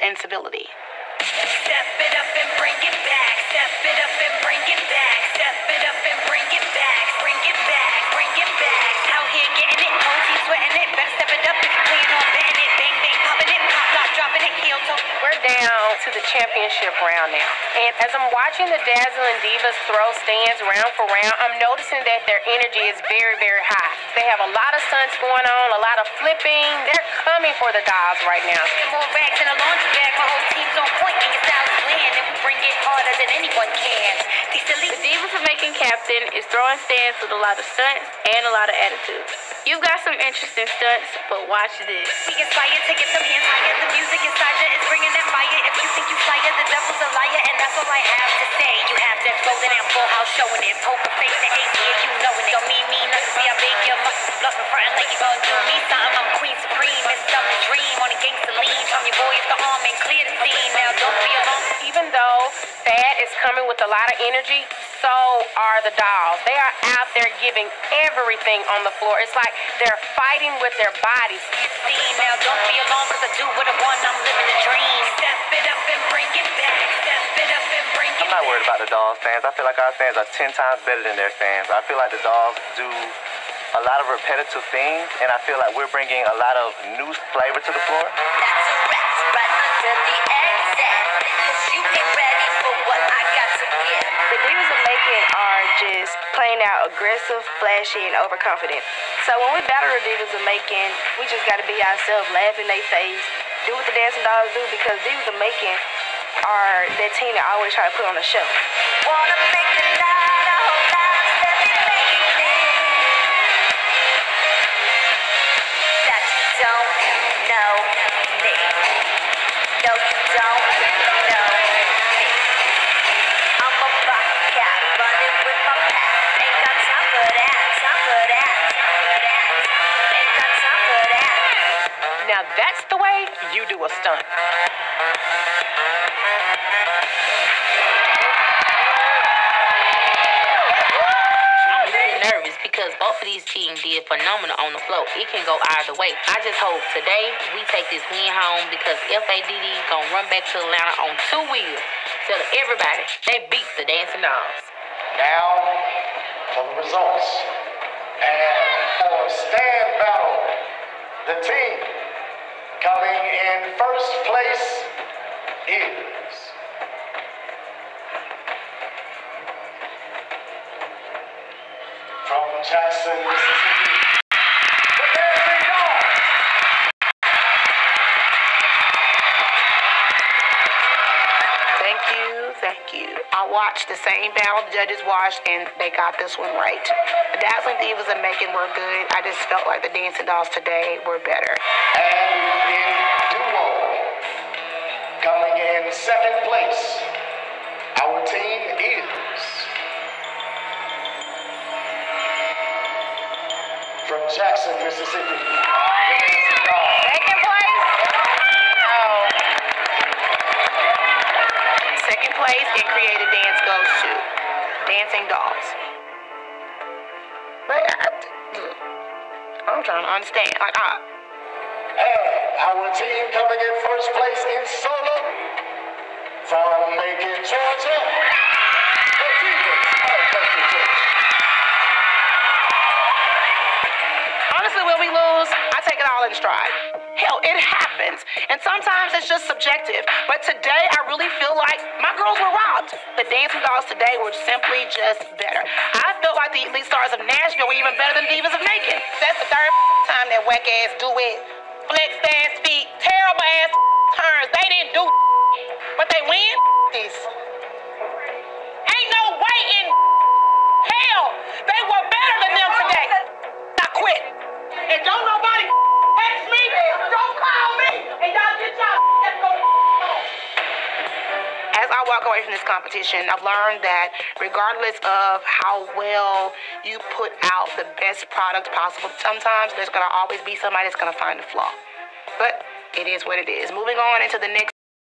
instability. Step it up and bring it back. Step it up and bring it back. Step it up and bring it back. Bring it back. Bring it back. Out here getting it, whole team sweating it. Better step it up if you're playing on betting it. Bang bang popping it, pop lock dropping it, heel toe. We're down to the championship round now. And as I'm watching the Dazzling Divas throw stands round for round, I'm noticing that their energy is very, very high. They have a lot of stunts going on, a lot of flipping. They're coming for the dolls right now. More rags in a laundry bag. My whole team's on point and your style's bland. And we bring it harder than anyone can. The Divas of Macon captain is throwing stands with a lot of stunts and a lot of attitude. You've got some interesting stunts, but watch this. We inspired to get them hands higher. The music inside you is bringing that fire. If you think you flyer, the devil's a liar, and that's all I have to say. You have that clothing and full house showing it. Poker face and AC, and you knowing it. Don't mean nothing, see I make your muscles bluffing, frontin' like you gon' do me something. I'm Queen Supreme, it's summer dream on a gangster lean. From your boy, it's the arm and clear the scene. Now don't be alone. Even though Fad is coming with a lot of energy, so are the dolls. They are out there giving everything on the floor. It's like they're fighting with their bodies. See, now don't be alone, cause I do what I want, I'm living the dream. Step it up and bring it back. Step it up and bring it back. I'm not worried about the dolls fans. I feel like our fans are 10 times better than their fans. I feel like the dolls do a lot of repetitive things, and I feel like we're bringing a lot of new flavor to the floor. That's a wrap right under the exit, cause you ain't ready for what I got to give. The Divas of Macon are just plain out aggressive, flashy, and overconfident. So when we battle the Divas of Macon, we just gotta be ourselves, laugh in their face, do what the dancing dolls do, because Divas of Macon are that team that always try to put on a show. Wanna make the night a whole lot, let me make it clear that you don't know me. No, you don't know me. I'm a bobcat running with my pack. Ain't got time for that, time for that, time for that. Ain't got time for that. Now that's the way you do a stunt. Nervous because both of these teams did phenomenal on the floor. It can go either way. I just hope today we take this win home because FADD gonna run back to Atlanta on 2 wheels. Tell everybody they beat the Dancing Dolls. Now for the results. And for stand battle, the team coming in first place is from Jackson, Mississippi, the Dancing Dolls. Thank you. I watched the same battle the judges watched, and they got this one right. The Dazzling Divas of Macon were good. I just felt like the Dancing Dolls today were better. And in duo, coming in second place, our team is from Jackson, Mississippi, the Dancing Dolls. Second place? No. Second place in creative dance goes to Dancing Dolls. But I'm trying to understand. And our team coming in first place in solo from Macon, Georgia, the Divas of Macon, Georgia. Honestly, when we lose, I take it all in stride. Hell, it happens. And sometimes it's just subjective. But today, I really feel like my girls were robbed. The Dancing Dolls today were simply just better. I felt like the Elite Stars of Nashville were even better than Divas of Macon. That's the third time that whack-ass duet, flex-ass feet, terrible-ass turns. They didn't do but they win this. Ain't no way in hell they were better than them today. I quit. And don't nobody text me, don't call me, and y'all get y'all go home. As I walk away from this competition, I've learned that regardless of how well you put out the best product possible, sometimes there's gonna always be somebody that's gonna find a flaw. But it is what it is. Moving on into the next